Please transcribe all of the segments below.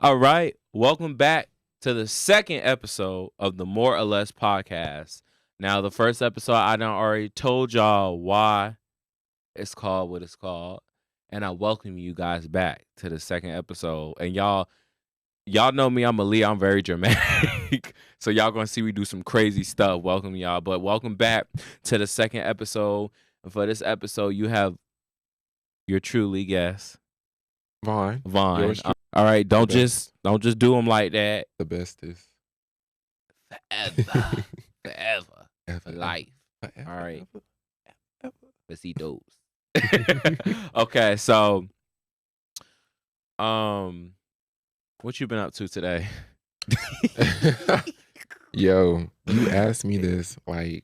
All right. Welcome back to the second episode of the More or Less podcast. Now, the first episode, I done already told y'all why it's called what it's called. And I welcome you guys back to the second episode. And y'all know me, I'm a Leo. I'm very dramatic. So y'all gonna see me do some crazy stuff. Welcome y'all. But welcome back to the second episode. And for this episode, you have your truly guest, Vaughn. Vaughn. Yours All right, don't the best. just do them like that. The bestest. Forever. Forever. Ever, For life. Forever, All right. ever. Besitos. Okay, so what you been up to today? Yo, you ask me this like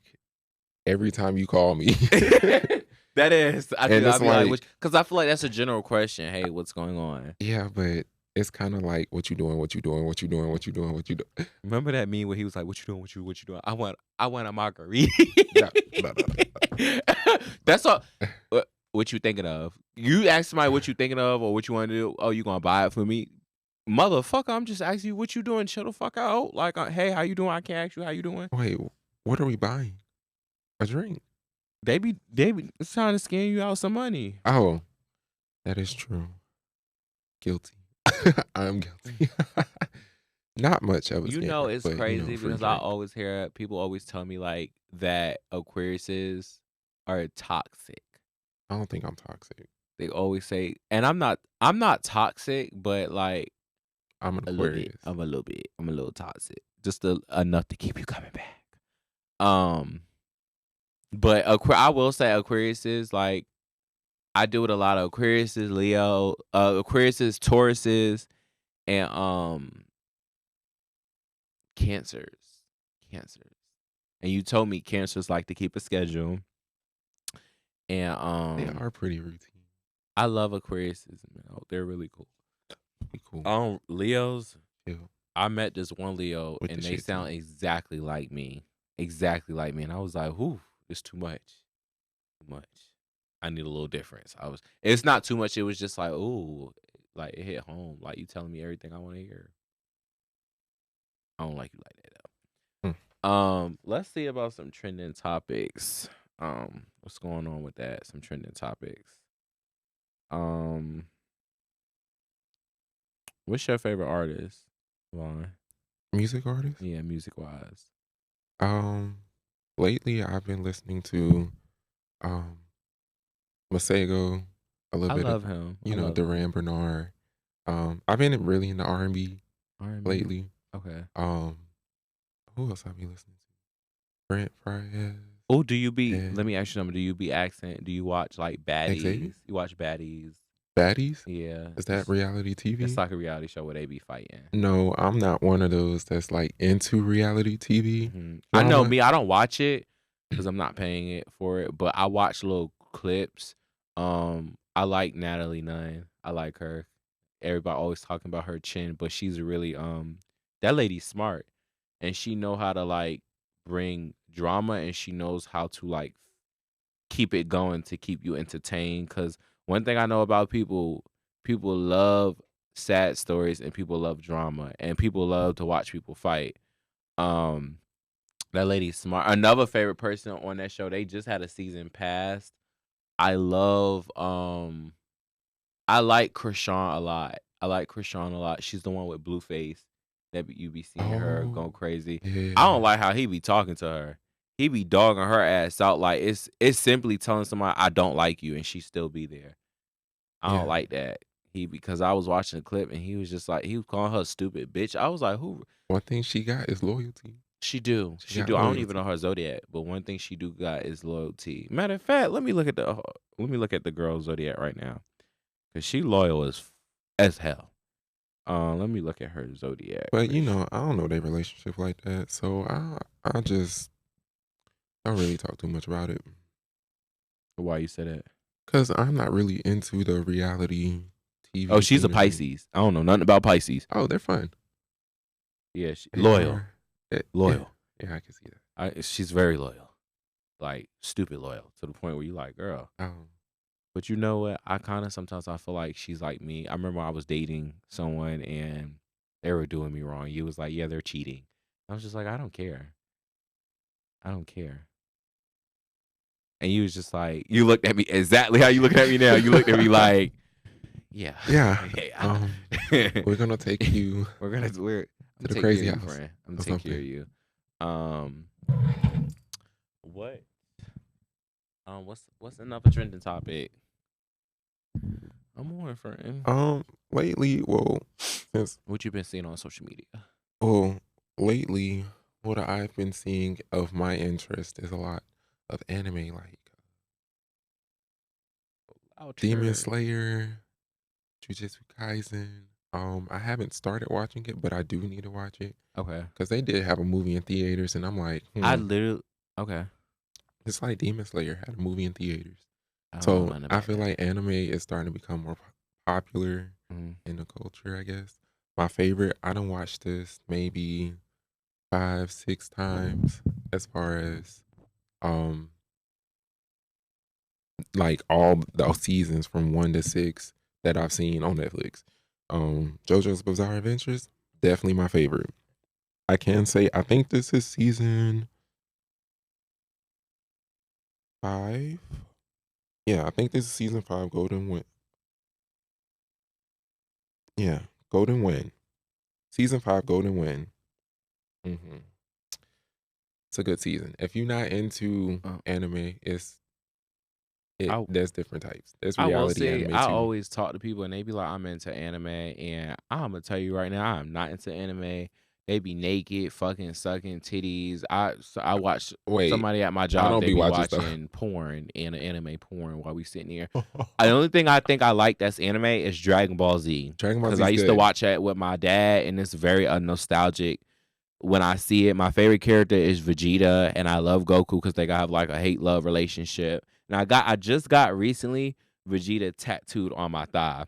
every time you call me. That is, I And feel it's like, because I feel like that's a general question. Hey, what's going on? yeah, but it's kind of like what you doing, what you doing, what you doing, what you doing, what you doing. Remember that meme where he was like, "What you doing? What you doing? I want a margarita." No. That's all. What you thinking of? You ask somebody what you thinking of or what you want to do. Oh, you gonna buy it for me, motherfucker? I'm just asking you what you doing. Chill the fuck out. Like, hey, how you doing? I can't ask you how you doing. Wait, what are we buying? A drink. They be trying to scam you out some money. Oh, that is true. Guilty. I'm guilty. Not much of a You scammer, know it's but, crazy free because I drink. always hear people always tell me like that Aquariuses are toxic. I don't think I'm toxic. They always say, and I'm not toxic, but like I'm an a little bit. Aquarius. I'm a little toxic, just enough to keep you coming back. But I will say Aquariuses, like I deal with a lot of Aquariuses, Leo, Aquariuses, Tauruses, and Cancers. And you told me Cancers like to keep a schedule. And They are pretty routine. I love Aquariuses, man. They're really cool. Cool. Leos. Chill. I met this one Leo With and the they shit sound too. exactly like me. Exactly like me. And I was like, whew, it's too much. Too much. I need a little difference. It's not too much. It was just like, ooh, like it hit home. Like you telling me everything I want to hear. I don't like you like that though. Let's see about some trending topics. What's going on with that? Some trending topics. What's your favorite artist, Vaughn? Music artist? Yeah, music wise. Lately I've been listening to Masego, a little I bit love of him. I love him. Duran Bernard. I've been really into R&B R&B. lately. Okay. Who else I be listening to? Brent Fries. Oh, do you be? Yeah. Let me ask you something. Do you be accent? Do you watch like Baddies? Xavier? You watch Baddies? Baddies? Yeah. Is that reality TV? It's like a reality show where they be fighting. No, I'm not one of those that's like into reality TV. I know me. I don't watch it because I'm not paying it for it, but I watch little clips. I like Natalie Nunn. I like her. Everybody always talking about her chin, but she's really that lady's smart, and she know how to like bring drama, and she knows how to like keep it going to keep you entertained. Because one thing I know about people love sad stories and people love drama and people love to watch people fight. That lady's smart. Another favorite person on that show, they just had a season passed. I love I like Krishan a lot. She's the one with blue face that you be seeing her going crazy. Yeah. I don't like how he be talking to her. He be dogging her ass out like it's simply telling somebody I don't like you and she still be there. I don't like that. Because I was watching the clip and he was just like he was calling her a stupid bitch. I was like, who? One thing she got is loyalty. She do. She I got don't even loyalty. know her zodiac, but one thing she do got is loyalty. Matter of fact, let me look at the girl's zodiac right now, cause she loyal as hell. Let me look at her zodiac. But I don't know their relationship like that, so I just don't really talk too much about it. Why you said that? Cause I'm not really into the reality TV. Oh, she's a thing or something. Pisces. I don't know nothing about Pisces. Oh, they're fun. Yeah, They loyal. are- Loyal. Yeah, I can see that. She's very loyal, like stupid loyal to the point where you like, girl. But you know what? I kind of sometimes I feel like she's like me. I remember I was dating someone and They were doing me wrong. You was like, yeah, they're cheating. I was just like, I don't care. I don't care. And you was just like, you looked at me exactly how you looking at me now. You looked at me like, yeah, Yeah. yeah. We're gonna take you I'm to the take care crazy of you, house friend. I'm or take care of something. you. Um, what? What's another trending topic? I'm on, friend. Lately, since What you been seeing on social media? well, lately, what I've been seeing of my interest is a lot of anime, like Demon Oucher. Slayer, Jujutsu Kaisen. I haven't started watching it, but I do need to watch it Okay. because they did have a movie in theaters, and I'm like, I literally. Okay. it's like Demon Slayer had a movie in theaters. I don't know So nothing I about feel that. like anime is starting to become more popular Mm. in the culture, I guess. My favorite, I don't watch this maybe 5, 6 times as far as um like all the seasons from 1 to 6 that I've seen on Netflix. JoJo's Bizarre Adventures, definitely my favorite. I can say I think this is season 5. Yeah, I think this is season 5, Golden Wind. Yeah, Golden Wind. Season 5, Golden Wind. hmm It's a good season. If you're not into Uh, anime, I there's different types. There's I will reality say anime I too. always talk to people and they be like, I'm into anime, and I'm gonna tell you right now, I'm not into anime. They be naked, fucking sucking titties. I watch Wait, somebody at my I job. don't They be be watching stuff. watching porn and anime porn while we sitting here. The only thing I think I like that's anime is Dragon Ball Z Dragon Ball because Z I is used to good. watch it with my dad, and it's very nostalgic. When I see it, my favorite character is Vegeta, and I love Goku because they have like a hate love relationship. And I just got recently Vegeta tattooed on my thigh.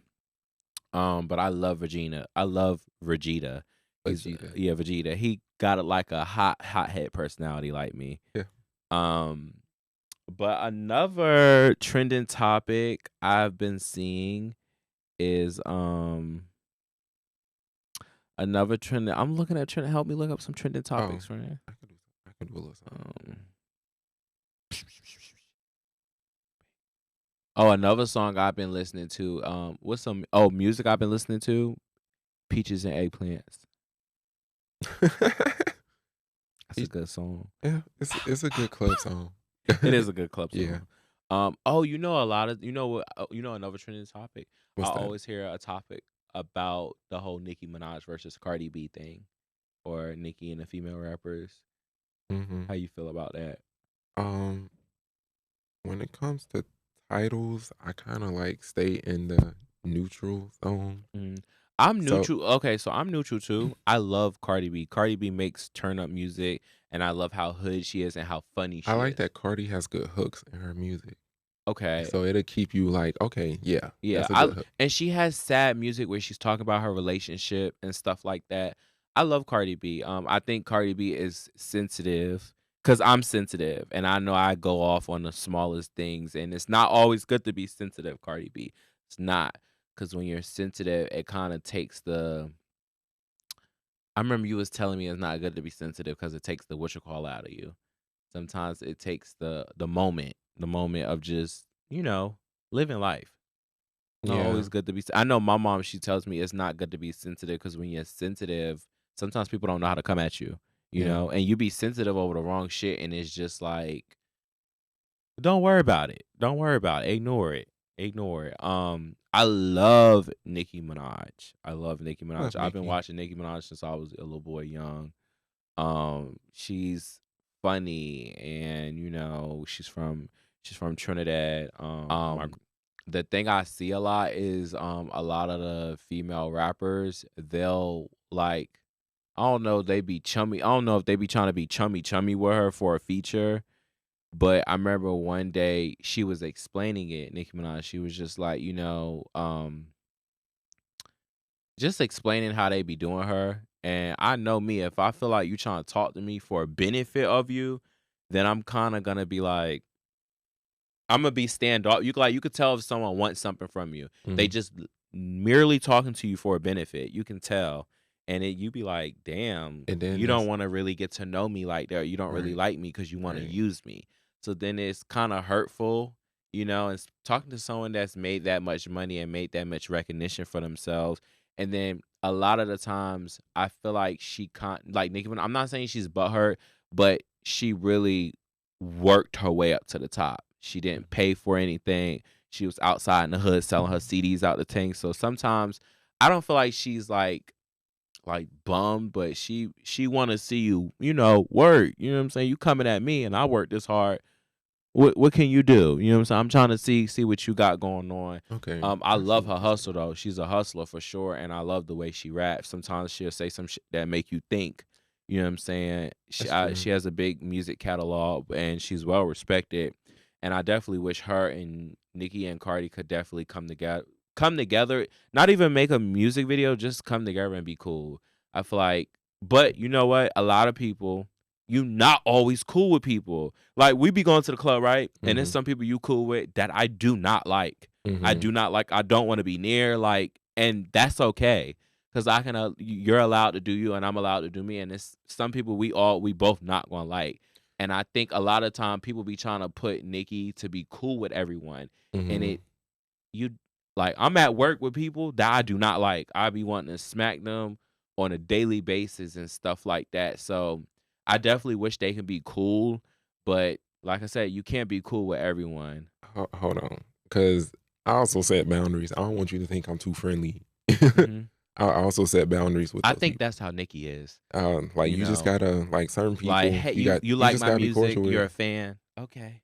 But I love Vegeta. I love Vegeta. He's Vegeta. yeah, Vegeta. He got like a hothead personality like me. Yeah. Um, but another trending topic I've been seeing is another trend. I'm looking at trend. Help me look up some trending Oh, topics, friend. I can do a little something. Um, oh, another song I've been listening to. What's some music I've been listening to? Peaches and Eggplants. That's a It- good song. yeah, it's a good club song. It is a good club Yeah. song. Oh, you know a lot of you know what you know another trending topic. I What's that? always hear a topic about the whole Nicki Minaj versus Cardi B thing, or Nicki and the female rappers. hmm How you feel about that? Um, when it comes to titles, I kind of like stay in the neutral zone. Mhm. I'm So neutral. Okay, so I'm neutral too. I love Cardi B. Cardi B makes turn up music, and I love how hood she is and how funny I she like is. that Cardi has good hooks in her music. Okay, So it'll keep you like, okay, yeah, yeah, that's a good hook. and she has sad music where she's talking about her relationship and stuff like that. I love Cardi B. I think Cardi B is sensitive because I'm sensitive, and I know I go off on the smallest things, and it's not always good to be sensitive. Cardi B, it's not because when you're sensitive, it kind of takes the. I remember you was telling me it's not good to be sensitive because it takes the what you call out of you. Sometimes it takes the moment of just living life. Not Yeah, always good to be. I know my mom. She tells me it's not good to be sensitive because when you're sensitive, sometimes people don't know how to come at you. yeah. And you be sensitive over the wrong shit, and it's just like, don't worry about it. Don't worry about it. Ignore it. Ignore it. I love Nicki Minaj. I love Nicki I Minaj. love I've been Nicki. watching Nicki Minaj since I was a little boy young. She's funny, and she's from Trinidad. The thing I see a lot is a lot of the female rappers, they'll like, I don't know, they be chummy. I don't know if they be trying to be chummy with her for a feature. But I remember one day she was explaining it, Nicki Minaj. She was just like, just explaining how they be doing her. And I know me, if I feel like you trying to talk to me for a benefit of you, then I'm kind of gonna be like, I'm gonna be standoff. You could tell if someone wants something from you. They Mhm. just merely talking to you for a benefit. You can tell. and you be like, damn, And then you don't that's want to really get to know me like that. Or you don't really right, like me because you want to right. use me. So then it's kind of hurtful, and talking to someone that's made that much money and made that much recognition for themselves. And then a lot of the times I feel like she can't, like Nicki Minaj, I'm not saying she's butthurt, but she really worked her way up to the top. She didn't Mhm. pay for anything. She was outside in the hood selling her CDs out the tank. So sometimes I don't feel like she's like bummed, but she want to see you, work. You know what I'm saying? You coming at me, and I work this hard. What can you do? You know what I'm saying? I'm trying to see what you got going on. Okay, I I see love what her you're hustle saying. though. She's a hustler for sure, and I love the way she raps. Sometimes she'll say some shit that make you think. You know what I'm saying? She That's true. she has a big music catalog, and she's well respected. And I definitely wish her and Nicki and Cardi could definitely come together. Come together, not even make a music video, just come together and be cool. I feel like, but you know what? A lot of people, you not always cool with people. Like we be going to the club, right? And there's Mhm, some people you cool with that I do not like. I mhm, do not like. I don't want to be near. Like, and that's okay, because I can. You're allowed to do you, and I'm allowed to do me. And it's some people we both not gonna like. And I think a lot of time people be trying to put Nicki to be cool with everyone, and mhm. you like I'm at work with people that I do not like. I be wanting to smack them on a daily basis and stuff like that. So I definitely wish they can be cool, but like I said, you can't be cool with everyone. Hold on, because I also set boundaries. I don't want you to think I'm too friendly. Hmm. I also set boundaries with I those think people. that's how Nikki is. Like You you just know, gotta like certain like people. hey, You you you like just my gotta be music, cordial you're with. a fan. Okay,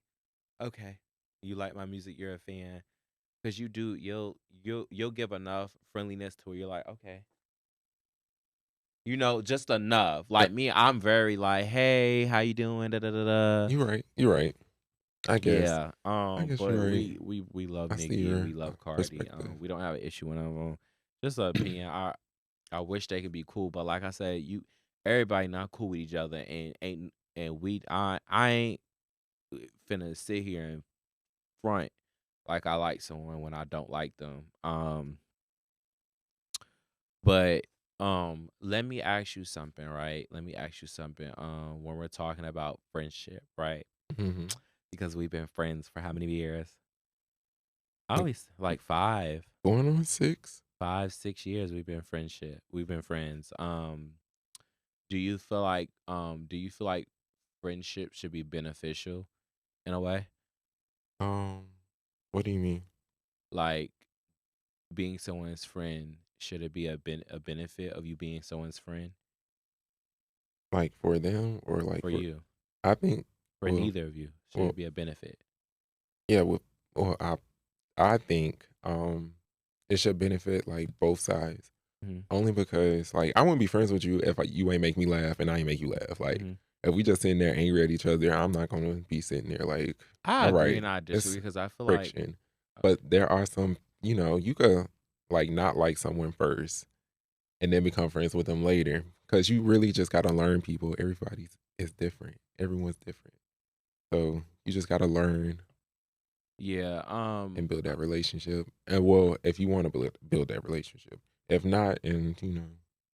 okay. You like my music, you're a fan. Cause you do, you'll give enough friendliness to where you're like, okay. Just enough. Uh, Like me, I'm very like, "Hey, how you doing?" Da da da da. you're right. You're right. I guess. Yeah. I guess But you're right. we love I see Nicki and your we love Cardi. perspective. We don't have an issue with them. Just an opinion. I wish they could be cool, but like I said, everybody not cool with each other, and ain't and we I ain't finna sit here and front like I like someone when I don't like them. But let me ask you something, right? Let me ask you something. When we're talking about friendship, right? Hmm. Because we've been friends for how many years? I Like always like five, going on 6. 6 years we've been friends. Do you feel like friendship should be beneficial in a way? Um, what do you mean? Like being someone's friend, should it be a benefit of you being someone's friend Like for them or like for for? you? I think. For Well, neither of you, should well, it be a benefit? yeah. Well, I think it should benefit like both sides. Mhm. Only because like I wouldn't be friends with you if like, you ain't make me laugh and I ain't make you laugh. Like Mhm. if we just sitting there angry at each other, I'm not gonna be sitting there like, I all agree right, and I disagree it's because I feel like friction. uh, But there are some, you could like not like someone first and then become friends with them later. Cause you really just gotta learn people. Everybody's is different. Everyone's different. So you just gotta learn yeah, and build that relationship. And well, if you want to build that relationship. If not, and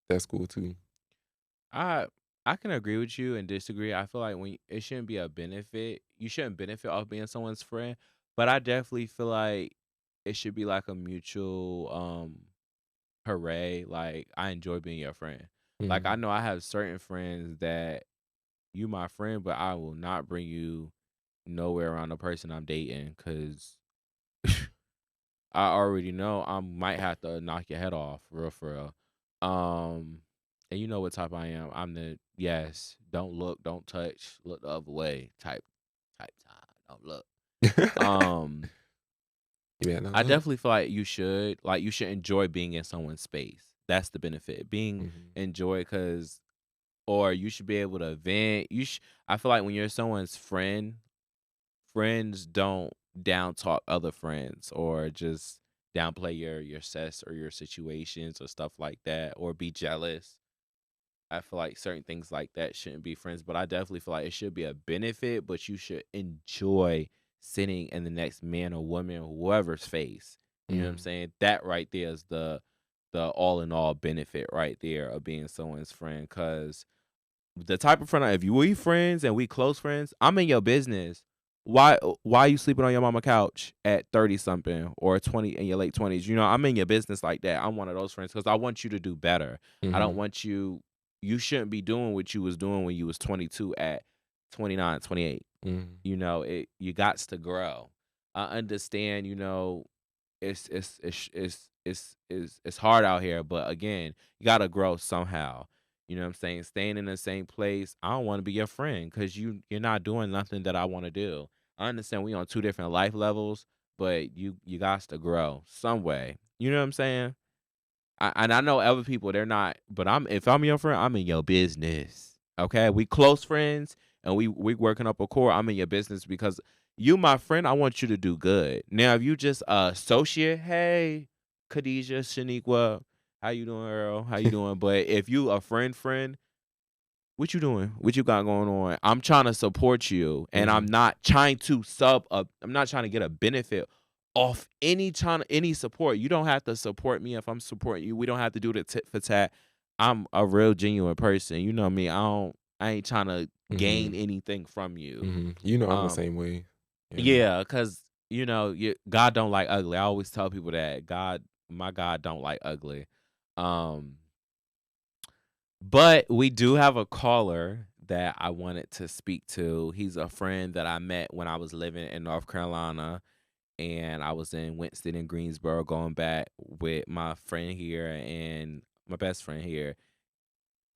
that's cool too. I I can agree with you and disagree. I feel like when it shouldn't be a benefit, you shouldn't benefit off being someone's friend, but I definitely feel like it should be like a mutual hooray. Like I enjoy being your friend. Like I Mhm. know I have certain friends that you my friend, but I will not bring you nowhere around the person I'm dating because I already know I might have to knock your head off, for real. And you know what type I am. I'm the yes, don't look, don't touch, look the other way type time. Don't look. Um, Yeah, no, I look. definitely feel like you should enjoy being in someone's space. That's the benefit. Being Mhm. enjoy because or you should be able to vent. I feel like when you're someone's friend, friends don't down talk other friends or just downplay your success or your situations or stuff like that or be jealous. I feel like certain things like that shouldn't be friends, but I definitely feel like it should be a benefit, but you should enjoy sitting in the next man or woman or whoever's face. You know what I'm Mhm. saying? That right there is the the all in all benefit right there of being someone's friend. Cause the type of friend, if we friends and we close friends, I'm in your business. Why are you sleeping on your mama couch at 30 something or 20 in your late 20s? You know, I'm in your business like that. I'm one of those friends because I want you to do better. I don't Mhm. want you shouldn't be doing what you was doing when you was 22 at 29, 28. Mhm. You know, you got to grow. I understand, you know, it's hard out here, but again, you gotta grow somehow. You know what I'm saying? Staying in the same place, I don't want to be your friend because you're not doing nothing that I want to do. I understand we on two different life levels, but you got to grow some way. You know what I'm saying? And I know other people they're not, but if I'm your friend, I'm in your business. Okay, we close friends and we working up a core. I'm in your business because you my friend. I want you to do good. Now, if you just associate, hey, Khadijah, Shaniqua, how you doing, Earl? How you doing? But if you a friend, what you doing? What you got going on? I'm trying to support you, and I'm Mhm. not trying to sub up. I'm not trying to get a benefit off any support. You don't have to support me if I'm supporting you. We don't have to do the tit for tat. I'm a real genuine person. You know me. I ain't trying to gain Mhm. anything from you. Mhm. You know I'm the Um, same way. Yeah. yeah, cause you know, God don't like ugly. I always tell people that my God don't like ugly. Um, but we do have a caller that I wanted to speak to. He's a friend that I met when I was living in North Carolina and I was in Winston and Greensboro going back with my friend here and my best friend here,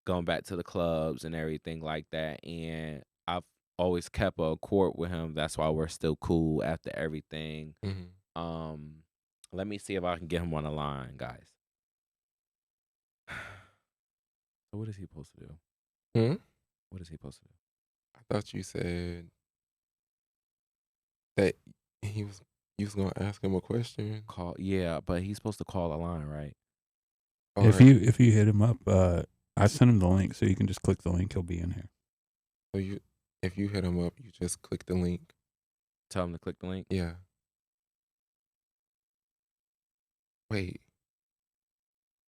going back to the clubs and everything like that. And I've always kept a accord with him. That's why we're still cool after everything. Mhm. Um, Let me see if I can get him on the line, guys. So what is he supposed to do? Hmm? What is he supposed to do? I thought you said that he was you was gonna ask him a question. Call, yeah, but he's supposed to call a line, right? Or If you hit him up, I sent him the link, so you can just click the link. He'll be in here. so you if you hit him up, you just click the link. Tell him to click the link. Yeah. Wait.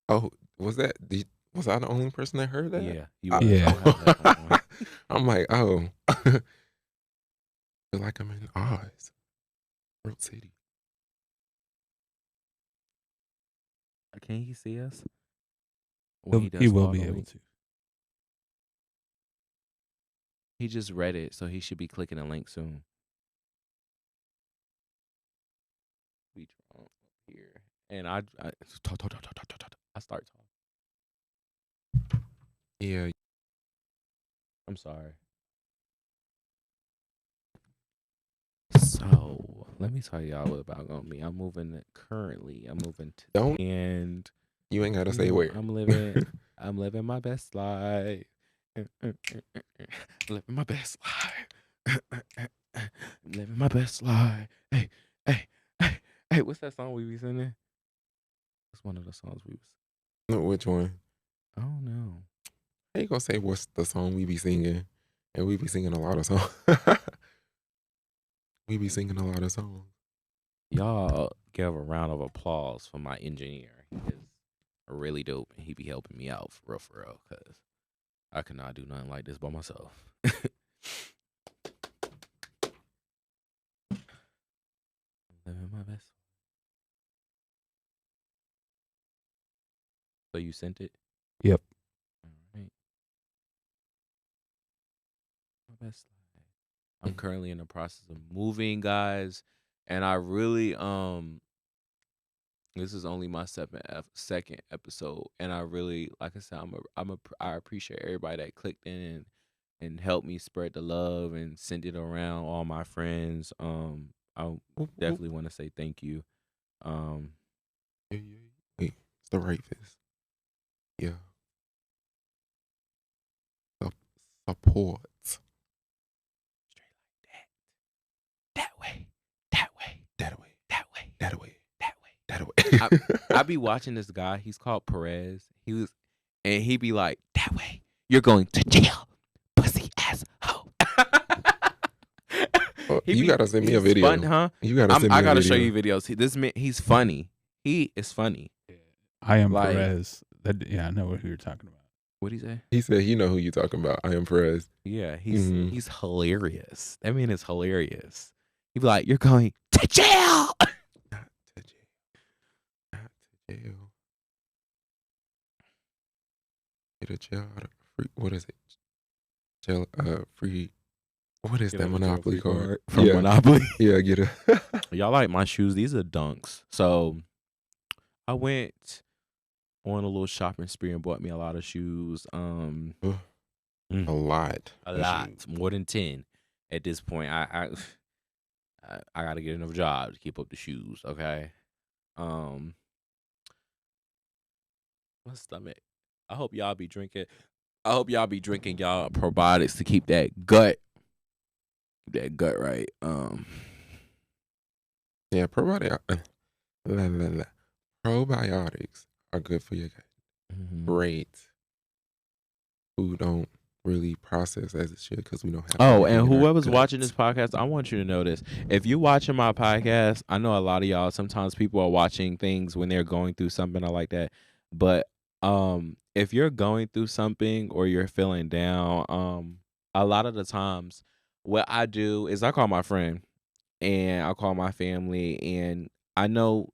Oh, was I the only person that heard that? Yeah, you I, was. Yeah. You have headphones on. I'm like, oh, feel like I'm in Oz, World City. Can he see us when he He does will call the be able link? to. He just read it, so he should be clicking the link soon. We try up here, and I start talking. Yeah. I'm sorry. So let me tell y'all what about gonna be. I'm moving currently. I'm moving Don't to and you ain't gotta you say know where. I'm living my best life. Living my best life. Living my best life. Hey, hey, hey, hey, what's that song we be singing? What's one of the songs we was No, which one? I don't know. How you gonna say what's the song we be singing? And we be singing a lot of songs. We be singing a lot of songs. Y'all give a round of applause for my engineer. He is really dope and he be helping me out for real, cause I cannot do nothing like this by myself. Living my best. So you sent it? Yep. All right. My best life. I'm currently in the process of moving, guys, and I really this is only my second episode, and I really, like I said, I appreciate everybody that clicked in and helped me spread the love and send it around all my friends. I Whoop, whoop. definitely want to say thank you. Um, Yeah, yeah. Wait, it's the right fist. Yeah. Sup- Support. straight like that, that way, that way, That way. that way, That way. that way. That way. I be watching this guy. He's called Perez. And he be like, "That way, you're going to jail, pussy ass hoe." Oh, you gotta send me a He's fun, video. huh? You gotta send I me a gotta show video. you videos. He's funny. He is funny. Yeah. I am Like, Perez. Yeah, I know who you're talking about. what'd he say? He said, "You know who you talking about? I am Perez." Yeah, Mhm. he's hilarious. That man is hilarious. He'd be like, "You're going to jail." Not to jail. Not to jail. Get a jail out of free. What is it? Jail. Free. What is Get that out of jail Monopoly free card? card from Yeah. Monopoly. Yeah. Get a. Y'all like my shoes? These are Dunks. So I went on a little shopping spree and bought me a lot of shoes. a lot. A of lot, shoes. more than 10 at this point. I got to get another job to keep up the shoes. Okay. My stomach. I hope y'all be drinking. I hope y'all be drinking y'all probiotics to keep that gut right. Yeah. Probiotics are good for your gut. Great. Food don't really process as it should because we don't have. Oh, everything and in our whoever's watching this guts. podcast, I want you to know this. If you're watching my podcast, I know a lot of y'all, sometimes people are watching things when they're going through something or like that. But if you're going through something or you're feeling down, a lot of the times what I do is I call my friend and I call my family, and I know,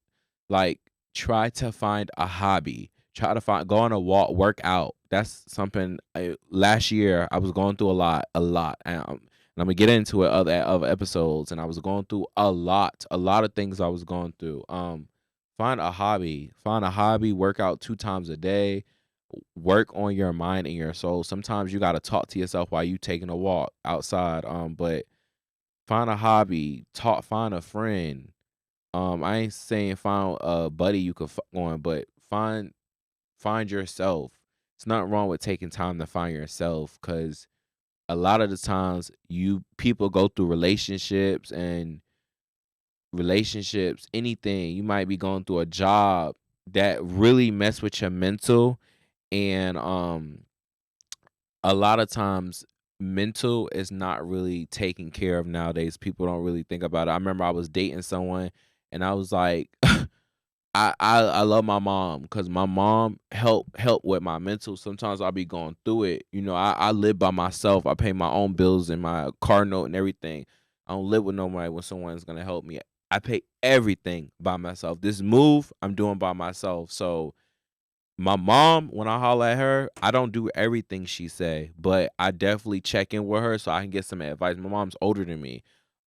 like, try to find a hobby. Try to go on a walk, work out. That's something. Last year I was going through a lot, and I'm gonna get into it other episodes. And I was going through a lot of things I was going through. Find a hobby. Work out 2 times a day. Work on your mind and your soul. Sometimes you gotta talk to yourself while you taking a walk outside. But find a hobby, find a friend. I ain't saying find a buddy you could fuck on, but find yourself. It's not wrong with taking time to find yourself, because a lot of the times people go through relationships, anything. You might be going through a job that really mess with your mental, and a lot of times mental is not really taken care of nowadays. People don't really think about it. I remember I was dating someone and I was like, I love my mom because my mom help with my mental. Sometimes I'll be going through it. I live by myself. I pay my own bills and my car note and everything. I don't live with nobody when someone's gonna help me. I pay everything by myself. This move I'm doing by myself. So my mom, when I holler at her, I don't do everything she say, but I definitely check in with her so I can get some advice. My mom's older than me,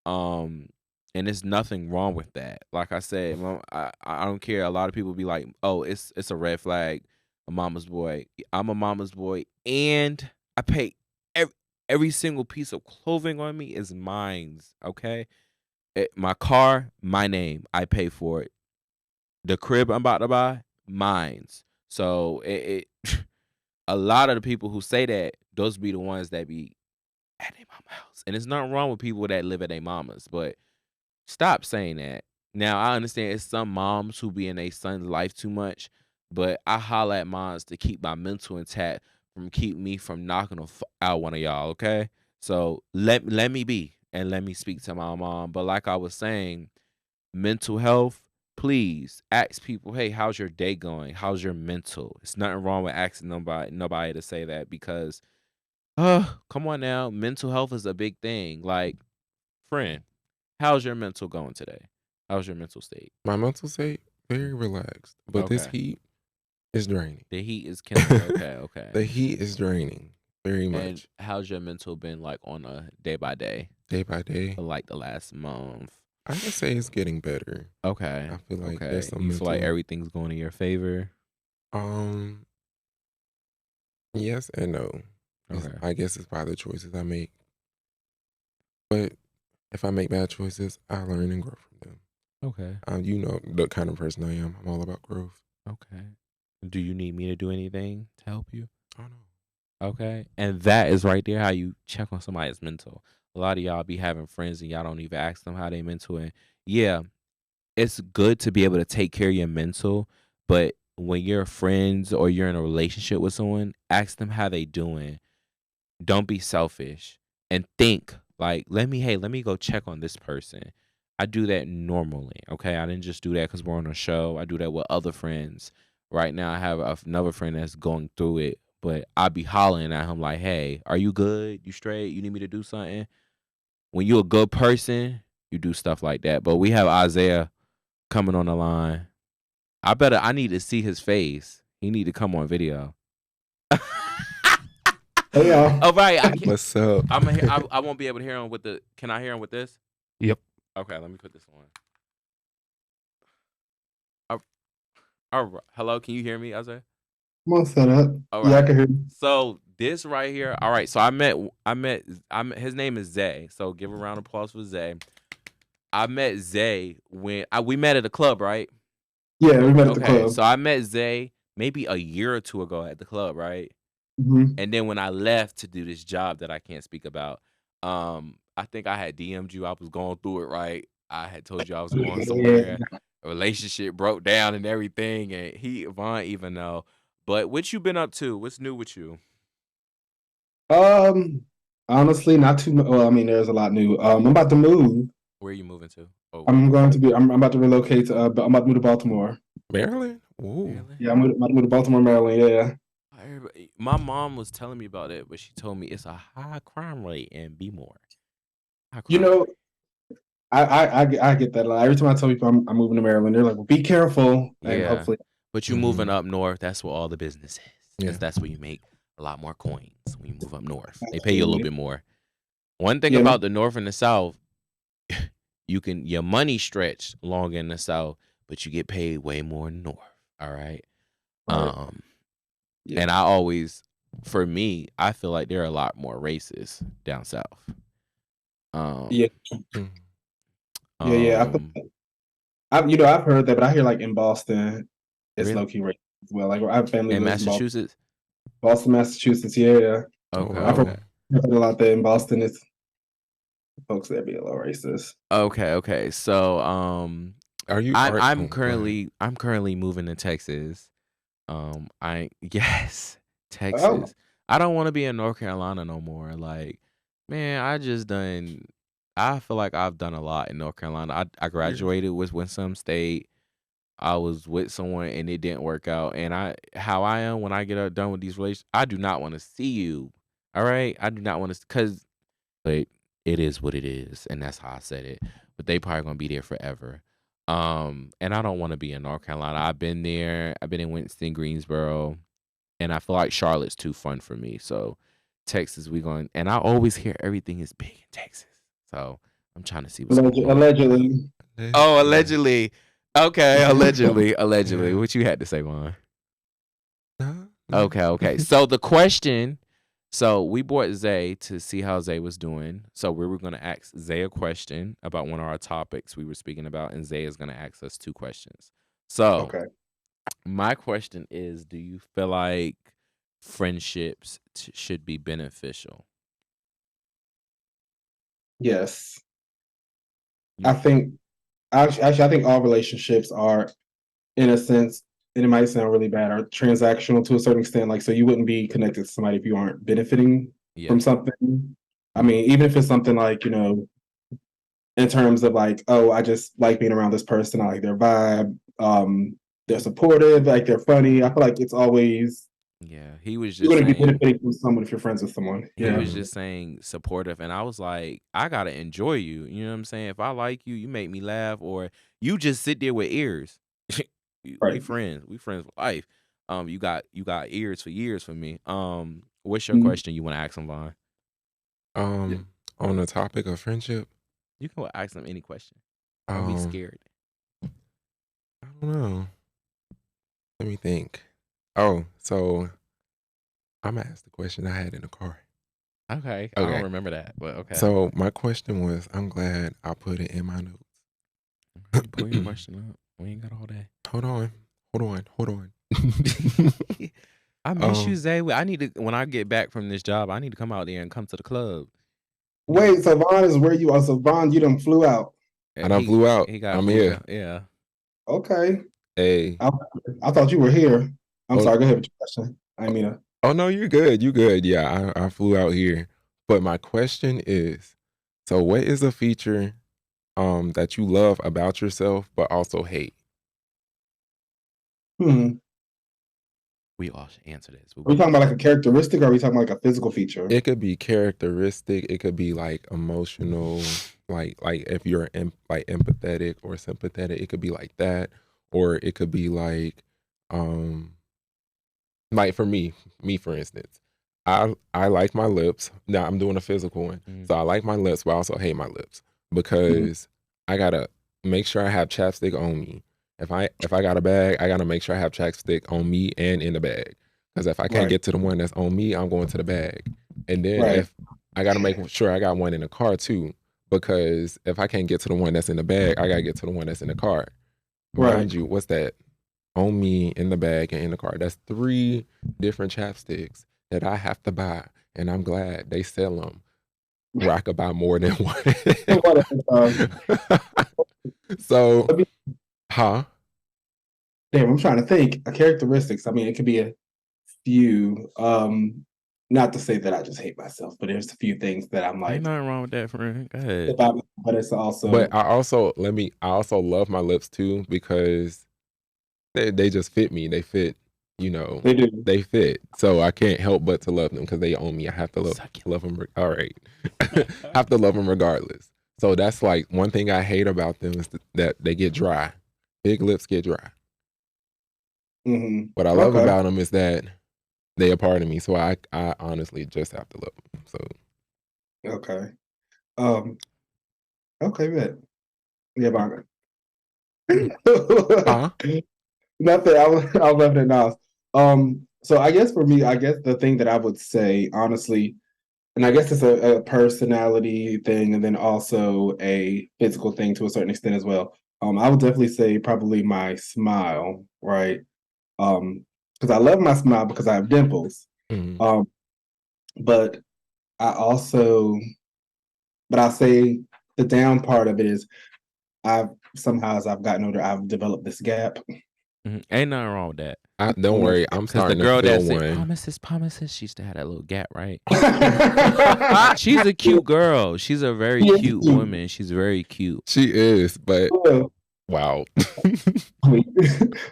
and there's nothing wrong with that. Like I said, I don't care. A lot of people be like, "Oh, it's a red flag." A mama's boy. I'm a mama's boy, and I pay every single piece of clothing on me is mine's. Okay, my car, my name. I pay for it. The crib I'm about to buy, mine's. So a lot of the people who say that, those be the ones that be at their mama house. And it's nothing wrong with people that live at their mamas, but stop saying that. Now I understand it's some moms who be in their son's life too much, but I holler at moms to keep my mental intact, from keep me from knocking out one of y'all. Okay, so let me be and let me speak to my mom. But like I was saying, mental health, please ask people, hey, how's your day going? How's your mental? It's nothing wrong with asking nobody to say that, because come on now, mental health is a big thing. Like, friend, how's your mental going today? How's your mental state? My mental state very relaxed, but this Okay. heat is draining. The heat is killing. Okay. The heat is draining very And much. how's your mental been like on a day by day Day by day. for like the last month? I would say it's getting better. Okay. I feel like Okay. there's some You feel like mental. everything's going in your favor? Yes and no. Okay. I guess it's by the choices I make. But if I make bad choices, I learn and grow from them. Okay. You know the kind of person I am. I'm all about growth. Okay. Do you need me to do anything to help you? I don't know. Okay. And that is right there how you check on somebody's mental. A lot of y'all be having friends and y'all don't even ask them how they mental. And yeah, it's good to be able to take care of your mental, but when you're friends or you're in a relationship with someone, ask them how they doing. Don't be selfish and think like, let me go check on this person. I do that normally. Okay. I didn't just do that because we're on a show. I do that with other friends. right now I have another friend that's going through it, but I be hollering at him like, "Hey, are you good? You straight? You need me to do something?" When you a good person, you do stuff like that. But we have Isaiah coming on the line. I need to see his face. He need to come on video. Hey y'all. Oh right, I can't. What's up? I won't be able to hear him with the. Can I hear him with this? Yep. Okay, let me put this on. All right. Hello, can you hear me, Isaiah? I'm all set up. All Yeah, I right. can hear you. So this right here. All right. So I met. His name is Zay. So give a round of applause for Zay. I met Zay when we met at a club, right? Yeah, we met at the Okay. club. So I met Zay maybe a year or two ago at the club, right? Mhm. And then when I left to do this job that I can't speak about, I think I had DM'd you. I was going through it, right? I had told you I was going Yeah. somewhere. A relationship broke down and everything, and Vaughn even know. But what you been up to? What's new with you? Honestly, not too much. Well, I mean, there's a lot new. I'm about to move. Where are you moving to? Oh, I'm about to relocate to. I'm about to move to Baltimore. Maryland? Ooh. Maryland? Yeah, I'm about to move to Baltimore, Maryland. Yeah. My mom was telling me about it, but she told me it's a high crime rate in Bmore. High You crime know, rate. I get that a lot. Every time I tell people I'm moving to Maryland, they're like, "Well, be careful," and Yeah. hopefully, But you moving up north, that's where all the business is. Because Yeah. that's where you make a lot more coins when you move up north. They pay you a little bit more. One thing Yeah. about the north and the south, your money stretched longer in the south, but you get paid way more in the north. All right. Right. Yeah. And I always, for me, I feel like there are a lot more racists down south. Yeah. Mm. Yeah. I've heard that, but I hear like in Boston, it's Really? low key racist as well. Like I have family In who lives in Massachusetts? Boston, Massachusetts. Yeah. Okay, wow. I've okay. heard a lot that in Boston, it's folks that be a little racist. Okay. So Are you? I'm go ahead. currently moving to Texas. Yes, Oh, Texas. I don't want to be in North Carolina no more. Like, man, I feel like I've done a lot in North Carolina. I Yeah. graduated with Winston State. I was with someone and it didn't work out. And how I am when I get done with these relations, I do not want to see you. All right, I do not want to, but it is what it is, and that's how I said it. But they probably gonna be there forever. And I don't want to be in North Carolina. I've been there. I've been in Winston, Greensboro, and I feel like Charlotte's too fun for me. So Texas, and I always hear everything is big in Texas. So I'm trying to see what's going on. allegedly. Oh, allegedly. Okay, allegedly. What you had to say, Juan? No. Okay. So the question. So we brought Zay to see how Zay was doing. So we were going to ask Zay a question about one of our topics we were speaking about, and Zay is going to ask us 2 questions. So Okay. my question is, do you feel like friendships should be beneficial? Yes. You- I think actually I think all relationships are, in a sense, and it might sound really bad, are transactional to a certain extent. Like, so you wouldn't be connected to somebody if you aren't benefiting Yeah. from something. I mean, even if it's something like, in terms of like, oh, I just like being around this person, I like their vibe, they're supportive, like they're funny. I feel like it's always Yeah. He was you're just gonna be saying benefiting from someone if you're friends with someone. he Yeah. was just saying supportive, and I was like, I gotta enjoy you. You know what I'm saying? If I like you, you make me laugh, or you just sit there with ears. We Right. friends. We friends for life. You got ears for years for me. What's your Mhm. question you want to ask him, Vaughn? On the topic of friendship, You can ask him any question. Don't be um, scared. I don't know. Let me think. Oh, so I'm gonna ask the question I had in the car. Okay, I don't remember that, but okay. So my question was, I'm glad I put it in my notes. Pull your question up. We ain't got all day. Hold on. I miss you, Zay. I need to when I get back from this job. I need to come out there and come to the club. Wait, so Vaughn is where you are. So Vaughn, you done flew out. I done flew out. He got I'm flew here. out. Yeah. Okay. Hey. I thought you were here. I'm Oh. sorry. Go ahead with your question. I mean, Oh no, you're good. You good. Yeah, I flew out here. But my question is, so what is a feature that you love about yourself but also hate? We all should answer this. Are we talking about like a characteristic, or are we talking about like a physical feature? It could be characteristic. It could be like emotional, like if you're like empathetic or sympathetic, it could be like that, or it could be like for me for instance, I like my lips. Now I'm doing a physical one, so I like my lips, but I also hate my lips because I gotta make sure I have chapstick on me. If I got a bag, I gotta make sure I have chapstick on me and in the bag. Because if I can't get to the one that's on me, I'm going to the bag. And then if I gotta make sure I got one in the car too, because if I can't get to the one that's in the bag, I gotta get to the one that's in the car. Mind you, what's that? On me, in the bag, and in the car. That's 3 different chapsticks that I have to buy, and I'm glad they sell them where I could buy more than one. So, huh? Damn, I'm trying to think. Characteristics. I mean, it could be a few. Not to say that I just hate myself, but there's a few things that I'm like. Ain't nothing wrong with that, friend. Go ahead. But it's also. But I also love my lips too because they just fit me. They fit. You know, they do. They fit. So I can't help but to love them because they own me. I have to love them. All right, have to love them regardless. So that's like one thing I hate about them is that they get dry. Big lips get dry. What I love about them is that they a part of me. So I honestly just have to love them. So okay, bet. Yeah, Bonga. Nothing. I'll love it now. So I guess for me, the thing that I would say honestly, and I guess it's a personality thing, and then also a physical thing to a certain extent as well. I would definitely say probably my smile, right? Because I love my smile because I have dimples. But I'll say the down part of it is somehow as I've gotten older, I've developed this gap. Ain't nothing wrong with that. Don't worry, I'm starting to feel that one. Said, promises, she used to have that little gap, right? She's a cute girl. She's a very cute woman. She's very cute. She is, but wow.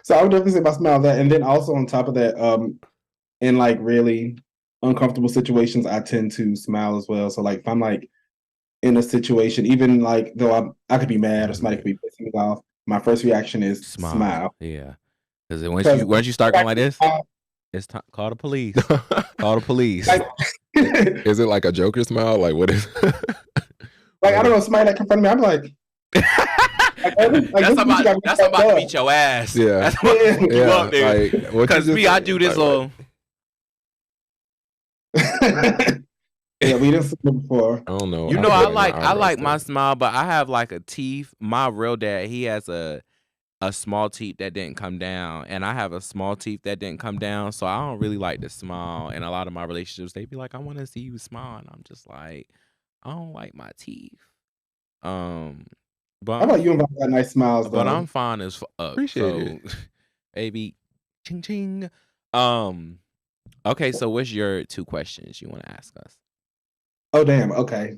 So I would definitely say my smile that, and then also on top of that, in like really uncomfortable situations, I tend to smile as well. So like if I'm like in a situation, even like though I could be mad or somebody could be pissing me off, my first reaction is smile. Yeah, because once you start going like this, it's time. Call the police. Call the police. Is it like a Joker smile? Like what is? Like I don't know, somebody that confronted me, I'm like. That's about to beat your ass. Yeah, that's about to fuck you up, dude. Because me, I do this little. Yeah, we didn't see it before. I don't know. You know, I like my smile, but I have like a teeth. My real dad, he has a small teeth that didn't come down, and I have a small teeth that didn't come down. So I don't really like to smile. And a lot of my relationships, they be like, "I want to see you smile," and I'm just like, I don't like my teeth. But how about you about that nice smiles? But I'm fine as fuck. Appreciate it, baby. Ching ching. Okay, so what's your 2 questions you want to ask us? Oh damn. Okay.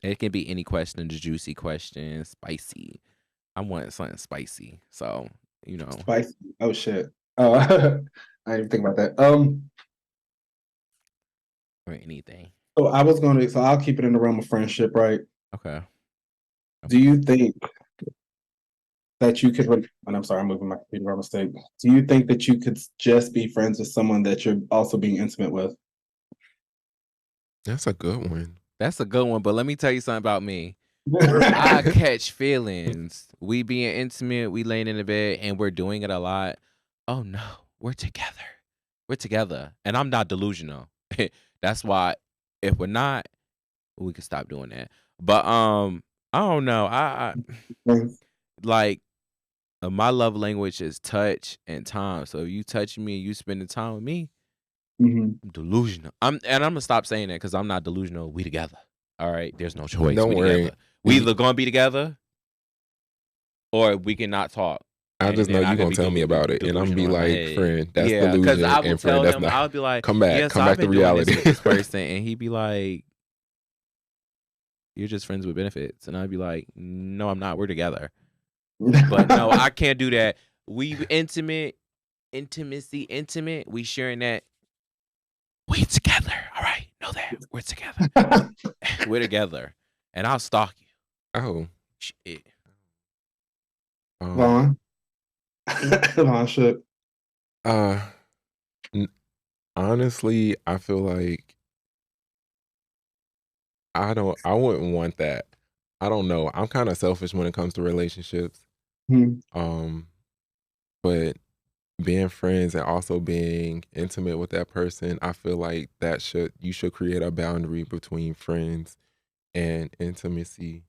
It can be any question, the juicy question, spicy. I want something spicy, so you know. Spicy. Oh shit. I didn't even think about that. Or anything. So I'll keep it in the realm of friendship, right? Okay. Do you think that you could? And I'm sorry, I'm moving my computer by mistake. Do you think that you could just be friends with someone that you're also being intimate with? That's a good one. That's a good one, but let me tell you something about me. I catch feelings. We being intimate, we laying in the bed, and we're doing it a lot. Oh no, we're together. We're together, and I'm not delusional. That's why if we're not, we can stop doing that. But I don't know. I like my love language is touch and time. So if you touch me and you spending time with me, I'm delusional. I'm gonna stop saying that because I'm not delusional. We together. All right. There's no choice. Don't worry. Together. We either gonna be together or we can not talk. I just know you're gonna tell me about it, and I'm gonna be like, friend, that's delusion, and friend, that's not. I'll be like, come back to reality. With this person, and he'd be like, "You're just friends with benefits," and I'd be like, "No, I'm not. We're together." But no, I can't do that. We intimate. intimate. We sharing that. We together. All right. Know that. We're together. We're together. And I'll stalk you. Oh, Shit. Vaughn. Vaughn shook. Honestly, I feel like I wouldn't want that. I don't know. I'm kind of selfish when it comes to relationships. Mhm. But being friends and also being intimate with that person, I feel like you should create a boundary between friends and intimacy.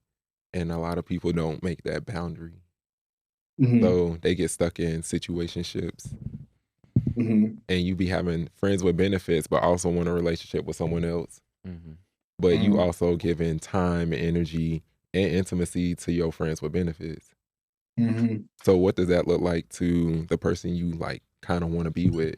And a lot of people don't make that boundary. Mhm. So they get stuck in situationships. Mhm. And you be having friends with benefits, but also want a relationship with someone else. Mm-hmm. But you Mhm. also giving time and energy and intimacy to your friends with benefits. Mhm. So what does that look like to the person you like kind of want to be with?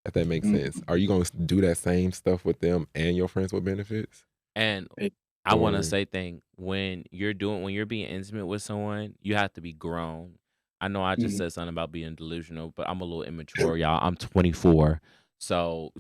If that makes Mhm. sense. Are you going to do that same stuff with them and your friends with benefits? And Hey. I want to Or say when you're being intimate with someone, you have to be grown. I know I just Mhm. said something about being delusional, but I'm a little immature, y'all. I'm 24, so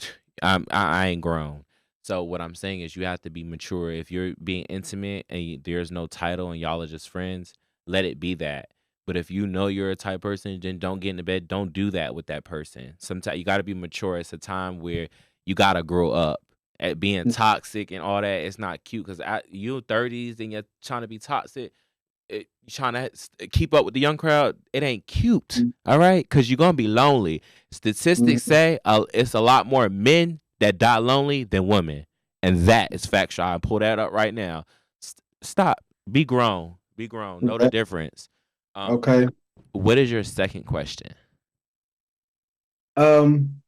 I ain't grown. So what I'm saying is you have to be mature. If you're being intimate and there's no title and y'all are just friends, let it be that. But if you know you're a type person, then don't get into bed. Don't do that with that person. Sometimes you got to be mature. It's a time where you got to grow up. At being toxic and all that, it's not cute because you 30s and you're trying to be toxic, you're trying to keep up with the young crowd. It ain't cute, all right? Because you're gonna be lonely. Statistics Mhm. say it's a lot more men that die lonely than women, and that is factual. I pull that up right now. Stop. Be grown. Be grown. Know the Okay. difference. Um, Okay. what is your second question? Um,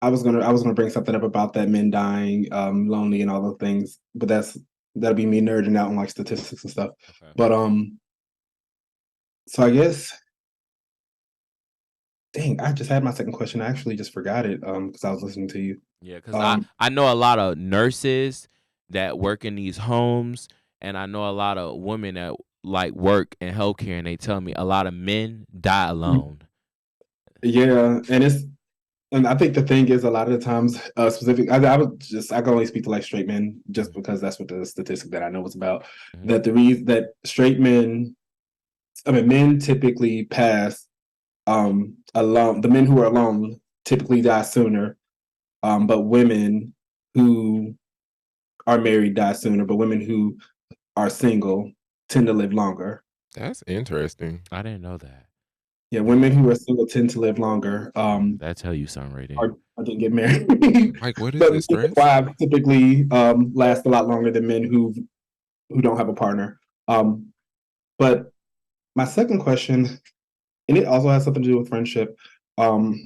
I was gonna bring something up about that men dying, lonely and all those things, but that'll be me nerding out on like statistics and stuff. Okay. But so I guess, dang, I just had my second question. I actually just forgot it, because I was listening to you. Yeah, because Um, I know a lot of nurses that work in these homes, and I know a lot of women that like work in healthcare, and they tell me a lot of men die alone. yeah, and I think the thing is a lot of the times, specific. I can only speak to like straight men just because that's what the statistic that I know is about. Mm-hmm. That the reason that straight men, I mean, men typically pass alone. The men who are alone typically die sooner, but women who are married die sooner. But women who are single tend to live longer. that's interesting. I didn't know that. Yeah, women who are single tend to live longer. That tell you something right there. Or didn't get married. Like, what is But this single stress? wives typically last a lot longer than men who don't have a partner. But my second question, and it also has something to do with friendship. And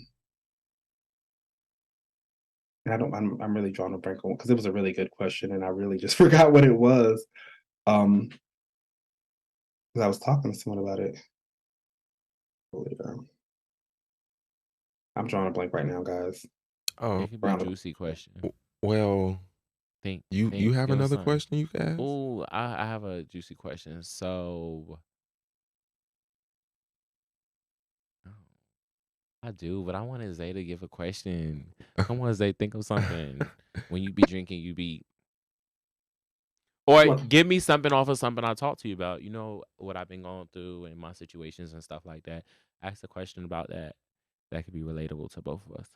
I'm really drawing a blank on because it was a really good question, and I really just forgot what it was. Um, because I was talking to someone about it earlier. I'm drawing a blank right now, guys. Oh, It could be a Round of juicy question. well, Think, you have give us another something. question you can ask? Oh, I have a juicy question. So oh, I do, but I wanted Zay to give a question. Come on, Zay, think of something. When you be drinking, you be or what? give me something off of something I talked to you about. You know what I've been going through and my situations and stuff like that. Ask a question about that. That could be relatable to both of us.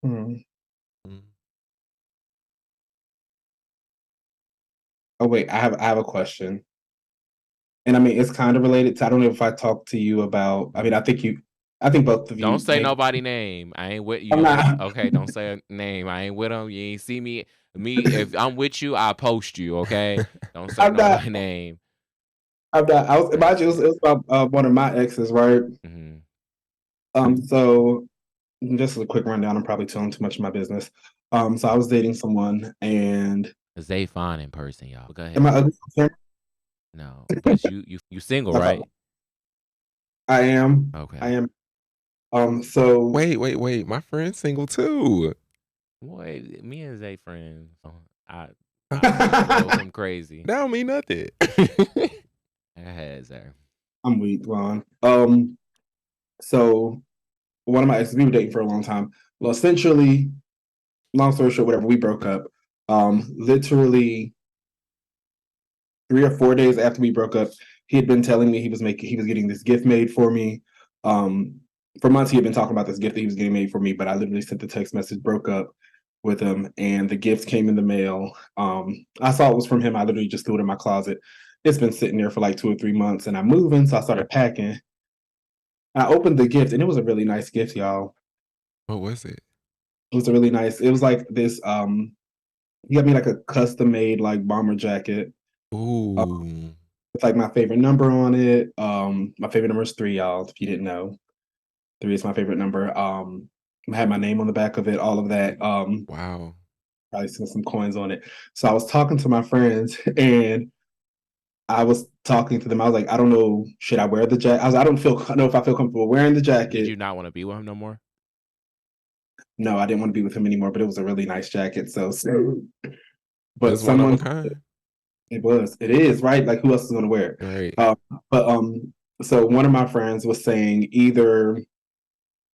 Hmm. Mm. Oh wait, I have a question, and I mean it's kind of related to. I don't know if I talked to you about. I mean, I think both of Don't you say maybe. nobody name. I ain't with I'm you. Ain't not. okay. Don't say a name. I ain't with them. You ain't see me. Me, if I'm with you, I post you. Okay. Don't say I'm not. nobody name. I'm not. I was Thank imagine you. it was about one of my exes, right? Mm-hmm. So just a quick rundown. I'm probably telling too much of my business. So I was dating someone, and Zay fine in person, y'all. Go am I ahead. ugly on camera? No, but you single, I thought right? I am. I Okay. am. So Wait. My friend's single too. Boy, me and Zay friends. I Drove him crazy. That don't mean nothing. It has there. I'm weak, Ron. So one of my exes, we were dating for a long time. Well, essentially, long story short, whatever, we broke up. Literally 3 or 4 days after we broke up, he had been telling me he was getting this gift made for me. For months he had been talking about this gift that he was getting made for me, but I literally sent the text message, broke up with him, and the gift came in the mail. I saw it was from him. I literally just threw it in my closet. It's been sitting there for like 2 or 3 months, and I'm moving, so I started packing. I opened the gift, and it was a really nice gift, y'all. What was it? It was a really nice. It was like this. He got me like a custom made like bomber jacket. Ooh. It's like my favorite number on it. My favorite number is 3, y'all. If you didn't know, 3 is my favorite number. I had my name on the back of it. All of that. Wow. Probably some coins on it. So I was talking to my friends, and I was talking to them. I was like, I don't know, should I wear the jacket? I don't know if I feel comfortable wearing the jacket. Did you not want to be with him no more? No, I didn't want to be with him anymore. But it was a really nice jacket. So but It's one of a someone, kind. it is right. Like, who else is going to wear it? Right. But so one of my friends was saying either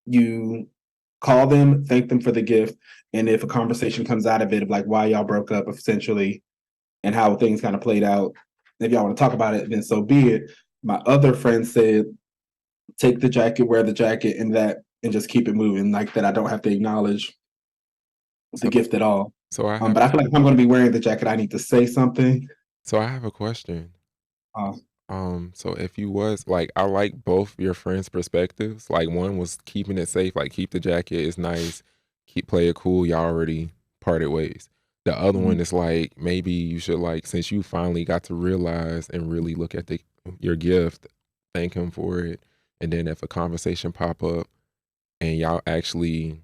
you call them, thank them for the gift, and if a conversation comes out of it of like why y'all broke up, essentially, and how things kind of played out, if y'all want to talk about it, then so be it. My other friend said, take the jacket, wear the jacket, and just keep it moving. Like that, I don't have to acknowledge the gift at all. So I But I feel like if I'm going to be wearing the jacket, I need to say something. have a question. Uh, So if you was like, I like both your friends' perspectives. Like one was keeping it safe, like keep the jacket, it's nice, play it cool. Y'all already parted ways. The other one is like maybe you should like since you finally got to realize and really look at your gift, thank him for it, and then if a conversation pop up and y'all actually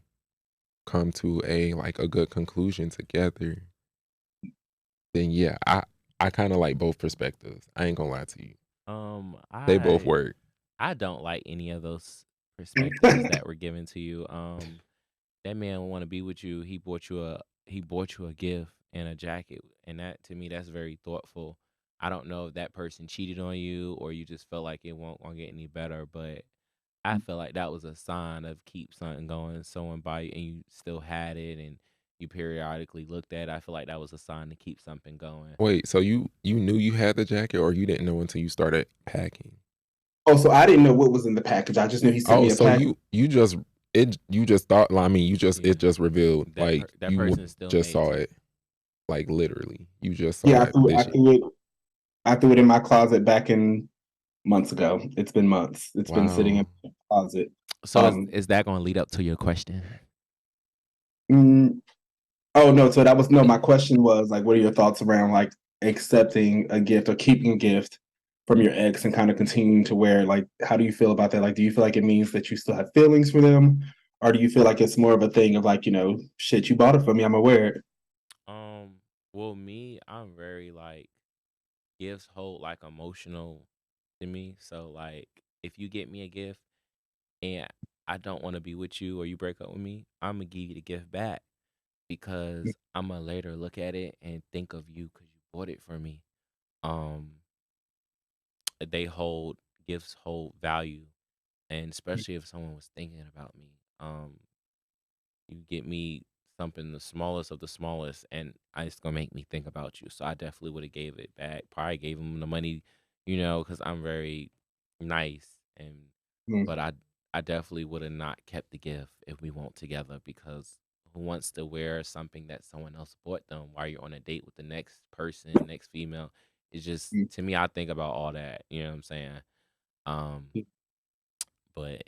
come to a good conclusion together, then yeah, I kind of like both perspectives. I ain't gonna lie to you. They both work. I don't like any of those perspectives that were given to you. That man want to be with you. He bought you a gift and a jacket, and that to me that's very thoughtful. I don't know if that person cheated on you or you just felt like it won't gonna get any better, but I feel like that was a sign of keep something going. Someone buy you and you still had it, and you periodically looked at it. I feel like that was a sign to keep something going. Wait, so you knew you had the jacket, or you didn't know until you started packing? Oh, so I didn't know what was in the package. I just knew he sent me a so package. you just thought. I mean, it just revealed That like you person still just made saw it. it, like literally. You just saw Yeah, it. I threw it in my closet back in months ago. It's been months. It's been sitting in Wow. my closet. So is that going to lead up to your question? Oh no, so that was no. My question was like, what are your thoughts around like accepting a gift or keeping a gift from your ex and kind of continuing to wear? Like, how do you feel about that? Like, do you feel like it means that you still have feelings for them, or do you feel like it's more of a thing of like, shit, you bought it for me, I'm gonna wear it? Well, me, I'm very like gifts hold like emotional to me. So like, if you get me a gift and I don't want to be with you or you break up with me, I'm gonna give you the gift back because I'm gonna later look at it and think of you because you bought it for me. Um, gifts hold value, and especially if someone was thinking about me. You get me something the smallest of the smallest, and it's gonna make me think about you. So I definitely would have gave it back. Probably gave him the money, because I'm very nice, and Mm. but I definitely would have not kept the gift if we weren't together because who wants to wear something that someone else bought them while you're on a date with the next person, next female? It's just to me, I think about all that. You know what I'm saying? Um, but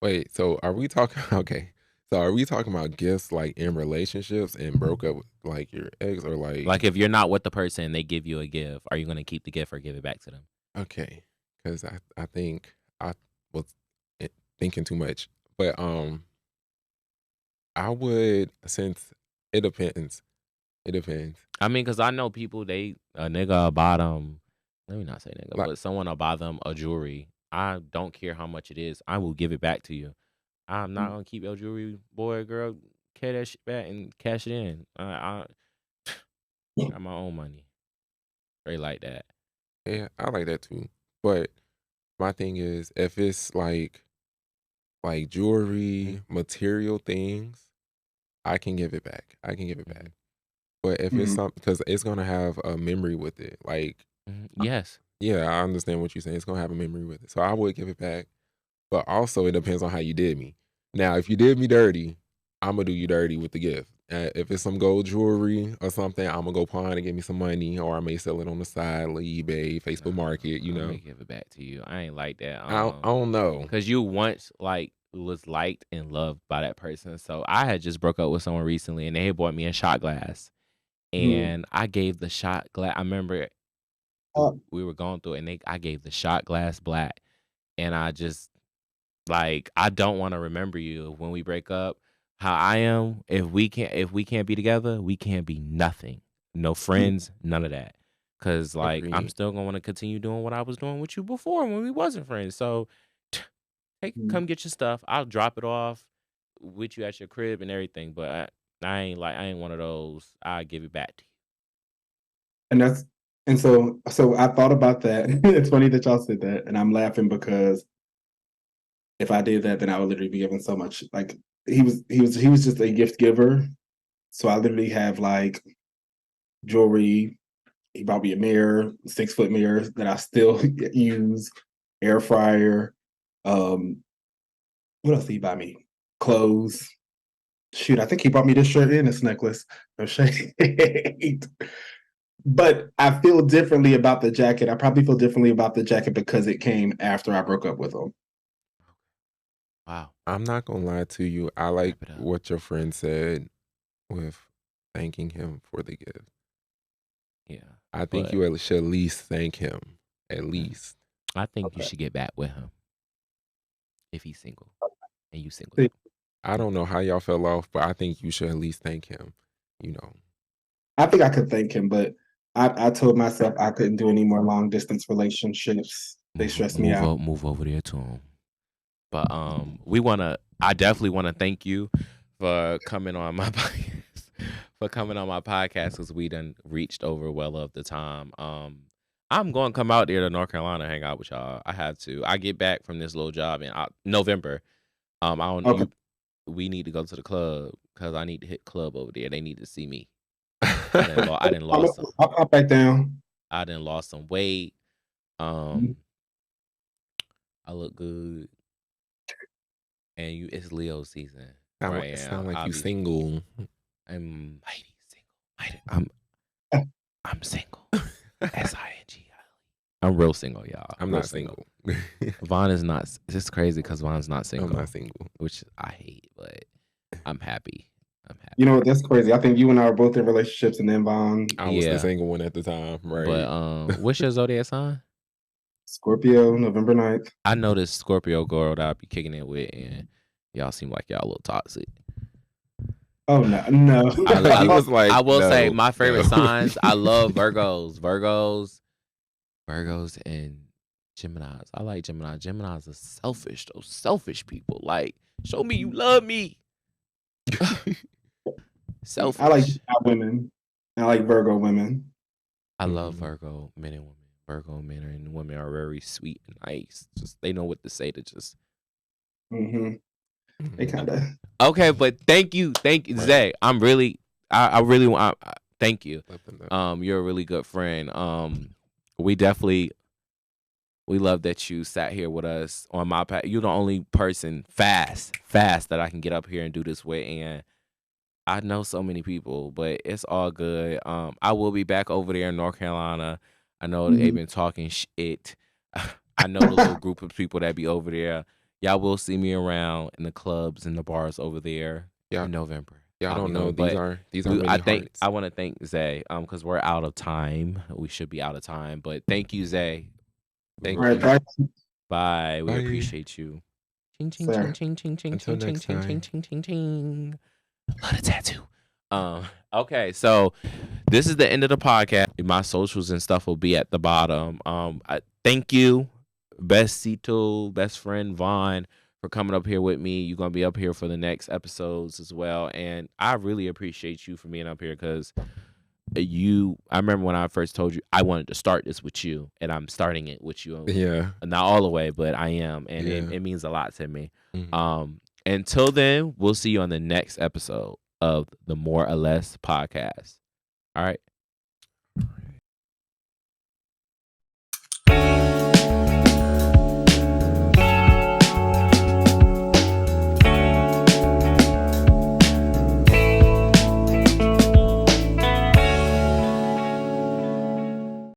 Wait, so are we talking? Okay, so are we talking about gifts like in relationships and broke up with like your ex, or like if you're not with the person, they give you a gift. Are you gonna keep the gift or give it back to them? Okay, because I think I was thinking too much, but I would since it depends. It depends. I mean, because I know people, a nigga will buy them, let me not say nigga, Like but someone will buy them a jewelry. I don't care how much it is. I will give it back to you. I'm not going to keep your jewelry, boy, girl, carry that shit back and cash it in. Got my own money. Straight like that. Yeah, I like that too. But my thing is, if it's like jewelry, material things, I can give it back. I can give it back. But if it's something, because it's gonna have a memory with it. Like, Yes. yeah, I understand what you're saying. It's gonna have a memory with it. So I would give it back. But also, it depends on how you did me. Now, if you did me dirty, I'm gonna do you dirty with the gift. If it's some gold jewelry or something, I'm gonna go pawn and give me some money, or I may sell it on the side, like eBay, Facebook Market. You I'm know, gonna give it back to you. I ain't like that. I don't know. Cause you once like was liked and loved by that person. So I had just broke up with someone recently, and they had bought me a shot glass, and I gave the shot glass. I remember we were going through it, and I gave the shot glass black, and I just like I don't want to remember you when we break up. How I am, if we can't be together, we can't be nothing. No friends, none of that. Cause like I'm Agreed. still gonna want to continue doing what I was doing with you before when we wasn't friends. So come get your stuff. I'll drop it off with you at your crib and everything. But I ain't one of those. I give it back to And so I thought about that. It's funny that y'all said that, and I'm laughing because if I did that, then I would literally be given so much. Like he was just a gift giver. So I literally have like jewelry. He bought me a mirror, 6-foot mirror that I still use, air fryer. What else did he buy me? Clothes. Shoot, I think he bought me this shirt and this necklace. No shade. But I feel differently about the jacket. I probably feel differently about the jacket because it came after I broke up with him. you. Wow. I'm not gonna lie to you. I like Wrap it up. what your friend said with thanking him for the gift. Yeah. I think But you should at least thank him. At least. I think you Okay. should get back with him if he's single and you single. See, too. I don't know how y'all fell off, but I think you should at least thank him. You know. I think I could thank him, but I told myself I couldn't do any more long distance relationships. They stress me out. Move over there to him. But I definitely wanna thank you for coming on my podcast. Because we done reached over well of the time. I'm gonna come out there to North Carolina and hang out with y'all. I have to. I get back from this little job in November. I don't Okay. we need to go to the club because I need to hit club over there. They need to see me. I didn't lost some. I'll pop back down. I didn't lost some weight. I look good, and it's Leo season right now. Sound like you obviously. single. I'm mighty single. I'm single. SING. I'm real single, y'all. I'm Real not single. Vaughn is not. It's crazy because Vaughn's not single. I'm not single. Which I hate, but I'm happy. I'm happy. You know what? That's crazy. I think you and I are both in relationships, and then Vaughn, I was Yeah. the single one at the time, right? But what's your zodiac sign? Scorpio, November 9th. I know this Scorpio girl that I be kicking it with, and y'all seem like y'all a little toxic. Oh no. He was like, I will say no, my favorite no. signs. I love Virgos, and Geminis. I like Gemini. Geminis are selfish. Those selfish people. Like, show me you love me. Selfish. I like Gemini women. I like Virgo women. I love Virgo men and women. Virgo men and women are very sweet and nice. Just they know what to say to just. They kind of. Okay, but thank you, Right. Zay. I'm really, I really want. Thank you. Let them know. You're a really good friend. We love that you sat here with us on my path. You're the only person fast that I can get up here and do this with, and I know so many people, but it's all good. I will be back over there in North Carolina. I know they've been talking shit. I know the little group of people that be over there. Y'all will see me around in the clubs and the bars over there in November. Yeah, I don't know. These are many hearts. I want to thank Zay because we're out of time. We should be out of time, but thank you, Zay. Thank All right, you. bye. Bye. We Bye. appreciate you. Ching ching Sir. ching ching ching Until ching ching next ching time. ching ching ching ching. Love the tattoo. Okay, so this is the end of the podcast. My socials and stuff will be at the bottom. I thank you, Besito, best friend Vaughn, for coming up here with me. You're gonna be up here for the next episodes as well, and I really appreciate you for being up here because I remember when I first told you I wanted to start this with you, and I'm starting it with you. Yeah. Not all the way, but I am, and Yeah. it means a lot to me. Mhm. Until then, we'll see you on the next episode of the More or Less podcast. All right.